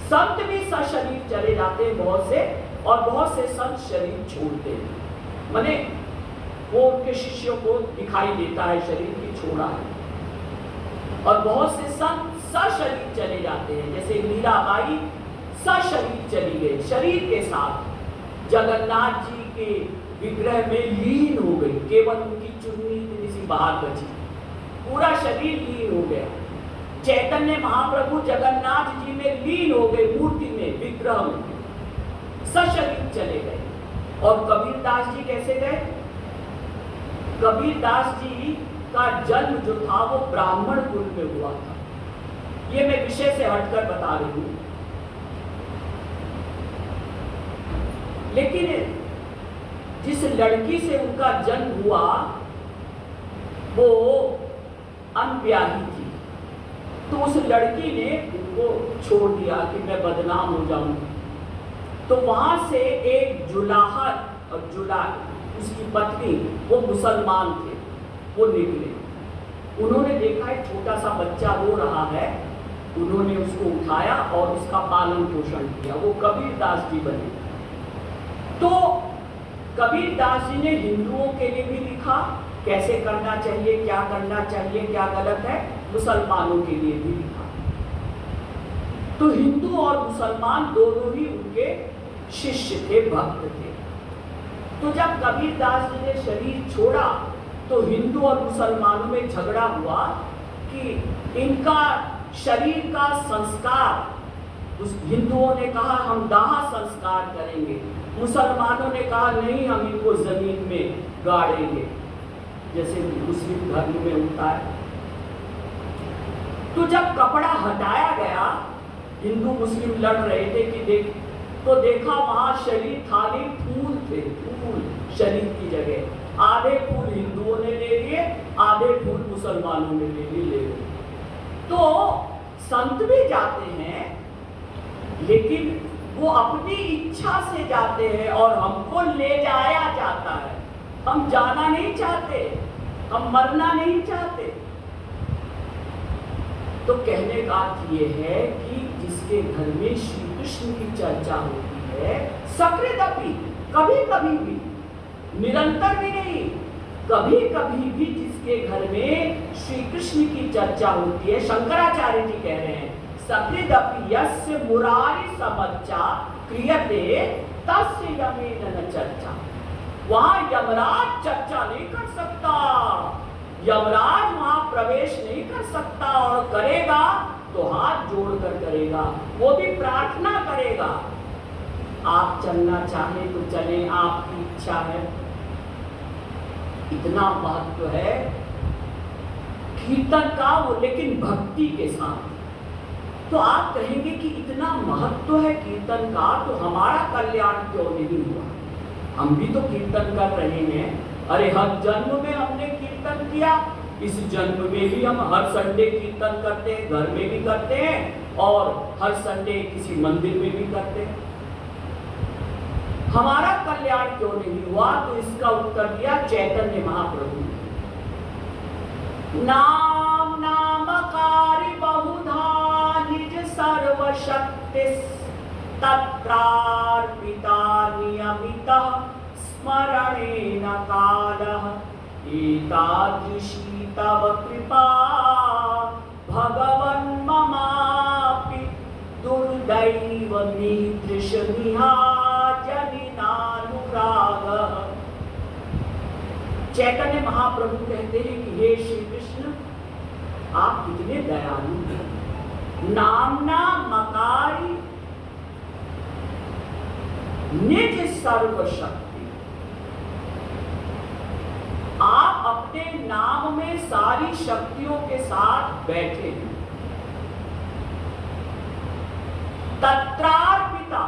संत भी सशरीर चले जाते हैं बहुत से, और बहुत से संत शरीर छोड़ते हैं, माने वो उनके शिष्यों को दिखाई देता है शरीर की छोड़ा है। और बहुत से संत सशरीर चले जाते हैं, जैसे मीराबाई सशरीर चली गई, शरीर के साथ जगन्नाथ जी के विग्रह में लीन हो गई, केवल उनकी चुन्नी इतनी सी बाहर बची, पूरा शरीर लीन हो गया। चैतन्य महाप्रभु जगन्नाथ जी में लीन हो गए, मूर्ति में, विग्रह में, सशरीर चले गए। और कबीरदास जी कैसे गए? कबीरदास जी का जन्म जो था वो ब्राह्मण कुल में हुआ था। ये मैं विषय से हटकर बता रही हूं, लेकिन जिस लड़की से उनका जन्म हुआ वो अनब्याही थी, तो उस लड़की ने उनको छोड़ दिया कि मैं बदनाम हो जाऊंगी। तो वहां से एक जुलाहा, और उसकी पत्नी, वो मुसलमान थे, वो निकले। उन्होंने देखा एक छोटा सा बच्चा रो रहा है, उन्होंने उसको उठाया और उसका पालन पोषण किया, वो कबीरदास जी बने। तो कबीरदास जी ने हिंदुओं के लिए भी लिखा, कैसे करना चाहिए, क्या करना चाहिए, क्या गलत है, मुसलमानों के लिए भी लिखा। तो हिंदू और मुसलमान दोनों ही उनके शिष्य थे, भक्त थे। तो जब कबीरदास जी ने शरीर छोड़ा, तो हिंदू और मुसलमानों में झगड़ा हुआ कि इनका शरीर का संस्कार, उस हिंदुओं ने कहा हम दाह संस्कार करेंगे, मुसलमानों ने कहा नहीं, हम इनको जमीन में गाड़ेंगे, जैसे मुस्लिम धर्म में होता है। तो जब कपड़ा हटाया गया, हिंदू मुस्लिम लड़ रहे थे कि देख, तो देखा वहां शरीर खाली फूल थे, फूल शरीर की जगह। आधे फूल हिंदुओं ने ले लिए, आधे फूल मुसलमानों ने ले लिए। तो संत भी जाते हैं, लेकिन वो अपनी इच्छा से जाते हैं और हमको ले जाया जाता है। हम जाना नहीं चाहते, हम मरना नहीं चाहते। तो कहने का अर्थ ये है कि जिसके घर में श्री कृष्ण की चर्चा होती है, सकृदपि, कभी कभी भी, निरंतर भी नहीं, कभी कभी भी जिसके घर में श्री कृष्ण की चर्चा होती है, शंकराचार्य जी कह रहे हैं सकृदपि यस्य मुरारी समच्चा क्रियते तस्य यमेन न चर्चा। वहां यमराज चर्चा नहीं कर सकता, यमराज वहां प्रवेश नहीं कर सकता, और करेगा तो हाथ जोड़कर करेगा, वो भी प्रार्थना करेगा। आप चलना चाहे तो चलें, आपकी इच्छा है। इतना महत्व है कीर्तन का, वो लेकिन भक्ति के साथ। तो आप कहेंगे कि इतना महत्व है कीर्तन का, तो हमारा कल्याण क्यों नहीं हुआ? हम भी तो कीर्तन कर रहे हैं। अरे हर जन्म में हमने कीर्तन किया, इस जन्म में भी हम हर संडे कीर्तन करते हैं, घर में भी करते हैं और हर संडे किसी मंदिर में भी करते हैं। हमारा कल्याण क्यों नहीं हुआ? तो इसका उत्तर दिया चैतन्य महाप्रभु ने। नाम नामकारी बहुधा निज सर्वशक्ति तत्रार्पिता नियमितः स्मरणेन कालः एतादृशी तव कृपा भगवन् ममापि दुर्दैव मीदृशमिहा जनिनानुरागः। चैतन्य महाप्रभु कहते हैं कि हे श्री कृष्ण, आप कितने दयालु हैं। नामना मकारी निज सर्वशक्ति, आप अपने नाम में सारी शक्तियों के साथ बैठे हैं। तत्रार्पिता,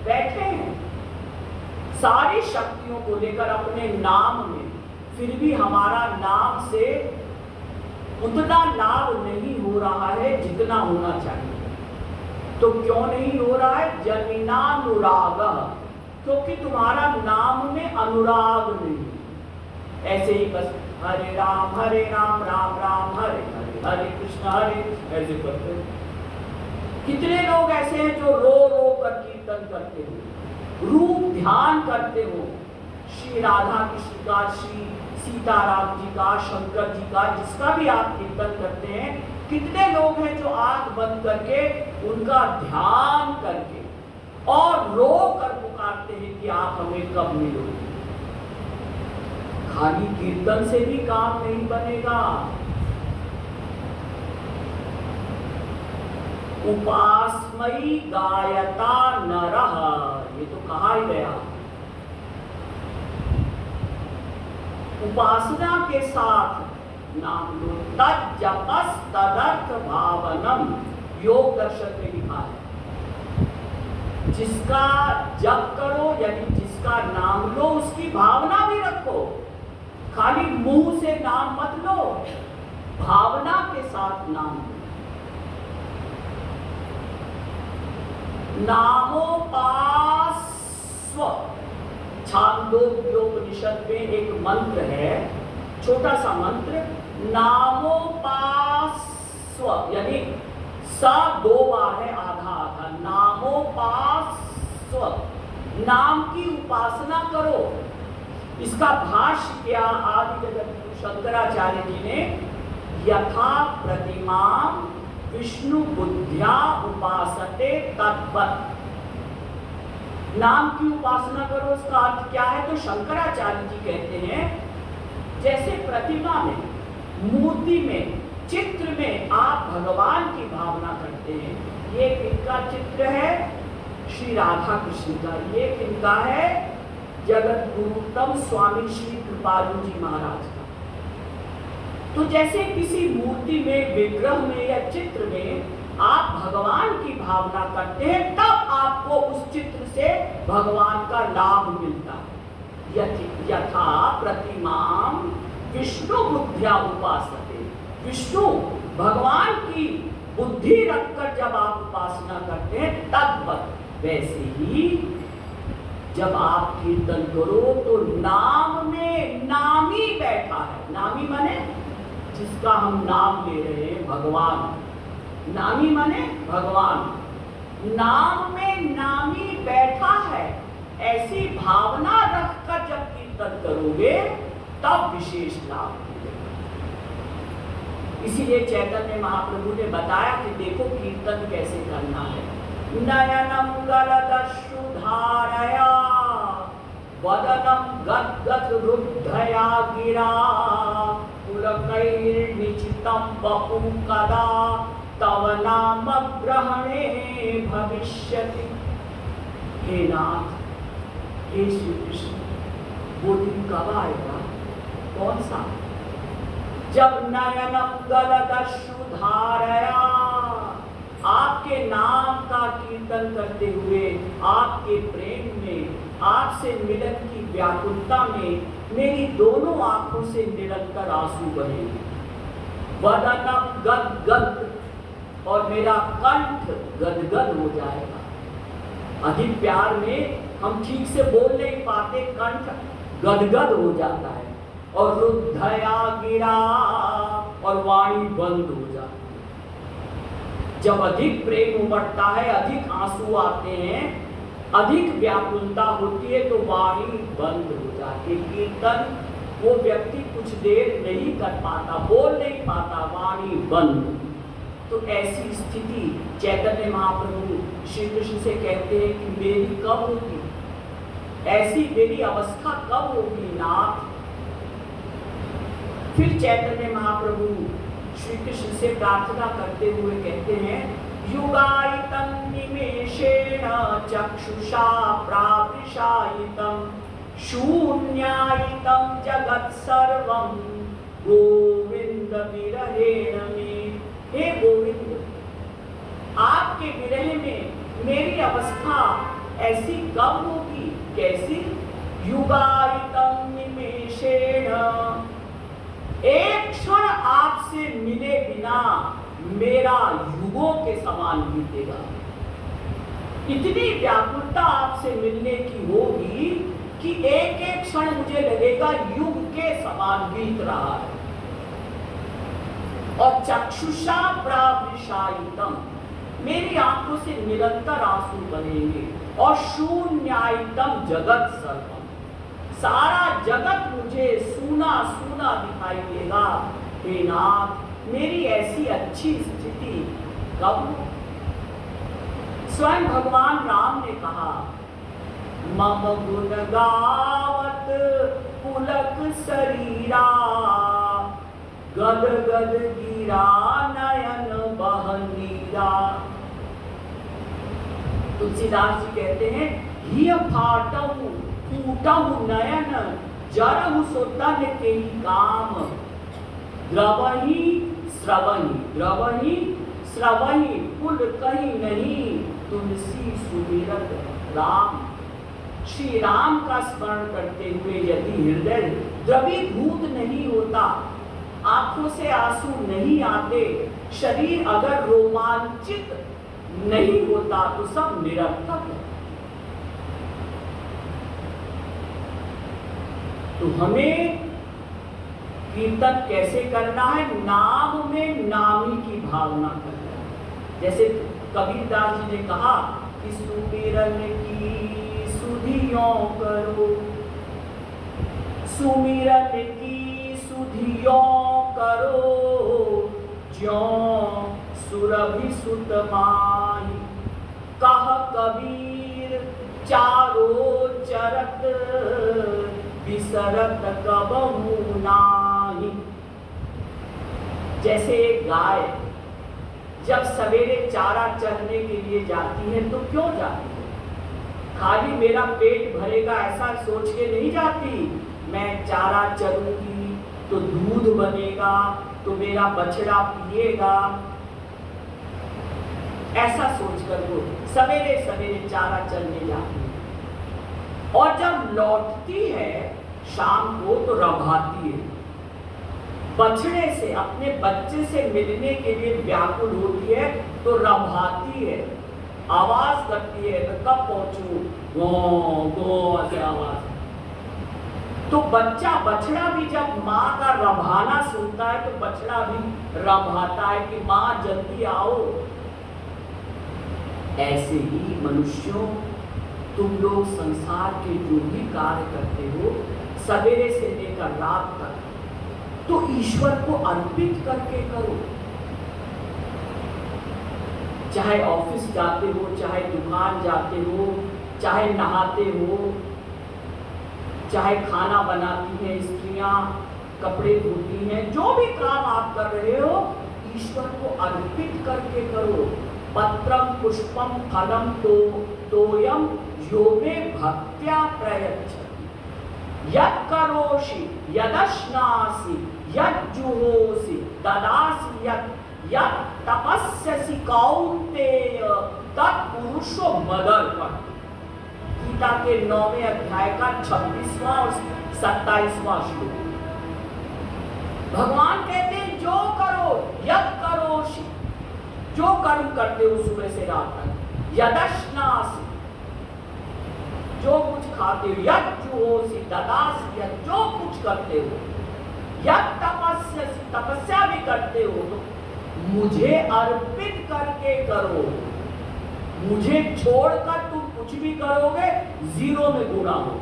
बैठे हैं सारी शक्तियों को लेकर अपने नाम में, फिर भी हमारा नाम से उतना लाभ नहीं हो रहा है जितना होना चाहिए। तो क्यों नहीं हो रहा है? जनिनानुराग, क्योंकि तुम्हारा नाम में अनुराग नहीं। ऐसे ही बस हरे राम राम राम हरे हरे, हरे कृष्ण ऐसे करते हैं। कितने लोग ऐसे हैं जो रो रो कर कीर्तन करते हो, रूप ध्यान करते हो, श्री राधा कृष्ण का, श्री सीताराम जी का, शंकर जी का, जिसका भी आप कीर्तन करते हैं। कितने लोग हैं जो आंख बंद करके उनका ध्यान करके और रो कर पुकारते हैं कि आप हमें कब मिलोगे। खाली कीर्तन से भी काम नहीं बनेगा, उपासमयी गायता नरः, ये तो कहा ही गया। उपासना के साथ नाम लो, तज्जपस् तदर्थ भावनम, योग दर्शन में लिखा है। जिसका जप करो यानी जिसका नाम लो, उसकी भावना भी रखो। खाली मुंह से नाम मत लो, भावना के साथ नाम लो। नामोपास्व, छांदोग्योपनिषद में एक मंत्र है, छोटा सा मंत्र, नामोपास्व, यानी सा दो बार है, आधा आधा। नामोपास्व, नाम की उपासना करो। इसका भाष्य क्या? आदि जगत शंकराचार्य जी ने यथा प्रतिमा विष्णु बुद्ध्या उपासते तद्वत्, नाम की उपासना करो, उसका अर्थ क्या है? तो शंकराचार्य जी कहते हैं जैसे प्रतिमा में, मूर्ति में, चित्र में आप भगवान की भावना करते हैं। ये किनका चित्र है? श्री राधा कृष्ण का। ये किनका है? जगत गुरुतम स्वामी श्री कृपालु जी महाराज का। तो जैसे किसी मूर्ति में, विग्रह में या चित्र में आप भगवान की भावना करते हैं, तब आपको उस चित्र से भगवान का लाभ मिलता है। यथा प्रतिमाम विष्णु बुद्धिया उपासते, विष्णु भगवान की बुद्धि रखकर जब आप उपासना करते हैं, तद्वत् वैसे ही जब आप कीर्तन करो तो नाम में नामी बैठा है। नामी माने जिसका हम नाम ले रहे हैं, भगवान। नामी माने भगवान। नाम में नामी बैठा है, ऐसी भावना रखकर जब कीर्तन करोगे तब विशेष लाभ मिलेगा। इसीलिए चैतन्य महाप्रभु ने बताया कि देखो कीर्तन कैसे करना है। नयनम गलदश्रुधारया वदनम गद्गद रुद्धया गिरा पुलकैर्निचितं वपु कदा तव नाम ग्रहणे भविष्यति। हे नाथ, हे श्री कृष्ण, वो दिन कब आएगा? कौन सा? जब नयनम गलदश्रुधारया, आपके नाम का कीर्तन करते हुए, आपके प्रेम में, आपसे मिलन की व्याकुलता में मेरी दोनों आंखों से निरंतर आंसू बहेंगे। वदनम गदगद, और मेरा कंठ गदगद हो जाएगा। अधिक प्यार में हम ठीक से बोल नहीं पाते, कंठ गदगद हो जाता है। और रुद्धया गिरा, और वाणी बंद हो जाती है। जब अधिक प्रेम उमड़ता है, अधिक आंसू आते हैं, अधिक व्याकुलता होती है, तो वाणी बंद हो जाती है। कीर्तन वो व्यक्ति कुछ देर नहीं कर पाता, बोल नहीं पाता, वाणी बंद। तो ऐसी स्थिति चैतन्य महाप्रभु श्री कृष्ण से कहते हैं कि मेरी कब होगी, ऐसी मेरी अवस्था कब होगी नाथ? फिर चैतन्य महाप्रभु श्री कृष्ण से प्रार्थना करते हुए कहते हैं, युगायितं निमेषेण चक्षुषा प्रावृषायितं शून्यायितं जगत् सर्वं गोविंद विरहेण मे। हे गोविंद, आपके विरह में मेरी अवस्था ऐसी कब होगी, कैसी? युगायितं निमेषेण, एक क्षण आपसे मिले बिना मेरा युगों के समान बीतेगा। इतनी व्याकुलता आपसे मिलने की होगी कि एक एक क्षण मुझे लगेगा युग के समान बीत रहा है। और चक्षुषा प्रावृषायितम, मेरी आंखों से निरंतर आंसू बहेंगे। और शून्यायितम जगत सर्वम, सारा जगत मुझे सूना सूना दिखाई देगा। हे नाथ, मेरी ऐसी अच्छी स्थिति कब? स्वयं भगवान राम ने कहा, मम गुण गावत पुलक शरीरा गद गद गिरा नयन बहनीरा। तुलसीदास जी कहते हैं, हिय फाटहु फूटहु नयन जरहु सो तन के ही काम द्रवहि श्रवहि द्रवहि श्रवहि कुल कहीं नहीं तुलसी सुमिरत राम। श्री राम का स्मरण करते हुए यदि हृदय द्रवीभूत नहीं होता, आंखों से आंसू नहीं आते, शरीर अगर रोमांचित नहीं होता, तो सब निरर्थक है। तो हमें कीर्तन कैसे करना है? नाम में नामी की भावना करना है। जैसे कबीरदास जी ने कहा कि सुमिरन की सुधियों करो, सुमिरन की सुधियों करो, ज्यों सुरभि सुत माही। कह कबीर चारों चरत बिसरत कबहू नाही। जैसे एक गाय जब सवेरे चारा चरने के लिए जाती है तो क्यों जाती है? खाली मेरा पेट भरेगा ऐसा सोच के नहीं जाती। मैं चारा चरूंगी तो दूध बनेगा, तो मेरा बछड़ा पिएगा, ऐसा सोचकर वो सवेरे सवेरे चारा चरने जाती है। और जब लौटती है शाम को तो रभाती है, बछड़े से, अपने बच्चे से मिलने के लिए व्याकुल होती है तो रभाती है। आवाज करती है, मैं कब पहुंचूं, गो गो से आवाज। तो बछड़ा भी जब माँ का रभाना सुनता है तो बछड़ा भी रभाता है कि माँ जल्दी आओ। ऐसे ही मनुष्यों, तुम लोग संसार के जो भी कार्य करते हो सवेरे से लेकर रात तक, तो ईश्वर को अर्पित करके करो। चाहे ऑफिस जाते हो, चाहे दुकान जाते हो, चाहे नहाते हो, चाहे खाना बनाती हैं स्त्रियां, कपड़े धोती हैं, जो भी काम आप कर रहे हो ईश्वर को अर्पित करके करो। पत्रम पुष्पम फलम तोयम यो मे भक्त्या प्रयच्छति यत् करोषि यदश्नासि यज्जुहोसि ददासि यत् तपस्यसि कौन्तेय तत्पुरुषो मदर्पण। गीता के 9वें अध्याय का 26वां और 27वां श्लोक। भगवान कहते हैं जो करो, यत् करोषि, जो कर्म करते हो सुबह से रात तक, यदश्नासि, जो कुछ खाते हो, यज्जुहोसि ददासि, जो कुछ करते हो, यत् तपस्यसि, तपस्या भी करते हो, तो मुझे अर्पित करके करो। मुझे छोड़कर तुम कुछ भी करोगे जीरो में गुणा हो।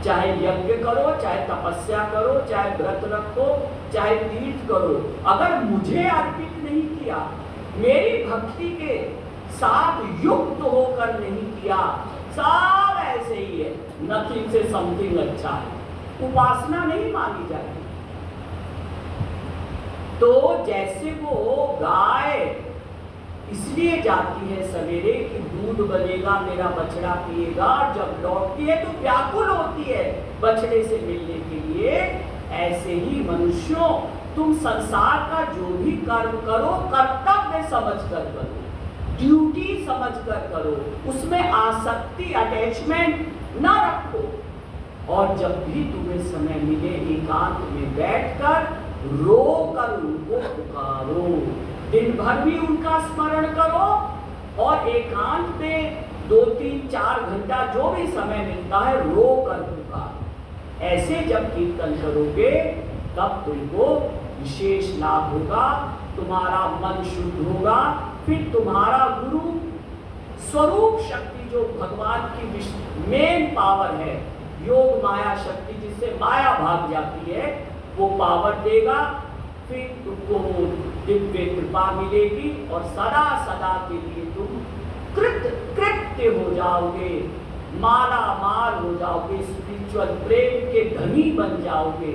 चाहे यज्ञ करो, चाहे तपस्या करो, चाहे व्रत रखो, चाहे तीर्थ करो, अगर मुझे अर्पित नहीं किया, मेरी भक्ति के साथ युक्त होकर नहीं किया, सब ऐसे ही है, नथिंग से समथिंग अच्छा है, उपासना नहीं मानी जाती। तो जैसे वो गाय इसलिए जाती है सवेरे कि दूध बनेगा, मेरा बछड़ा पिएगा, जब लौटती है तो व्याकुल होती है बछड़े से मिलने के लिए, ऐसे ही मनुष्यों तुम संसार का जो भी कर्म करो कर्तव्य समझकर करो, ड्यूटी समझकर करो, उसमें आसक्ति अटैचमेंट न रखो। और जब भी तुम्हें समय मिले एकांत में बैठकर रो कर उनको पुकारो, दिन भर भी उनका स्मरण करो और एकांत में 2, 3, 4 घंटा जो भी समय मिलता है रो कर पुकारो। ऐसे जब कीर्तन करोगे तब तुमको विशेष लाभ होगा, तुम्हारा मन शुद्ध होगा, फिर तुम्हारा गुरु स्वरूप शक्ति जो भगवान की मेन पावर है, योग माया शक्ति जिससे माया भाग जाती है, वो पावर देगा, फिर तुमको दिव्य कृपा मिलेगी और सदा सदा के लिए तुम कृत्य हो जाओगे, माला माल हो जाओगे, स्पिरिचुअल प्रेम के धनी बन जाओगे।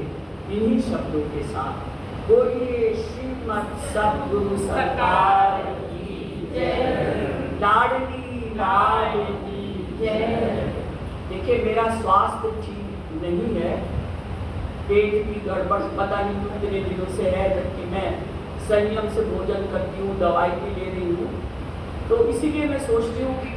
इन्हीं शब्दों के साथ बोलिए श्रीमद् सद्गुरु सरकार की जय, लाडली लाल की जय। देखिए मेरा स्वास्थ्य ठीक नहीं है, पेट की गड़बड़ पता नहीं कितने दिनों से है, जबकि मैं संयम से भोजन करती हूँ, दवाई भी ले रही हूँ, तो इसीलिए मैं सोचती हूँ कि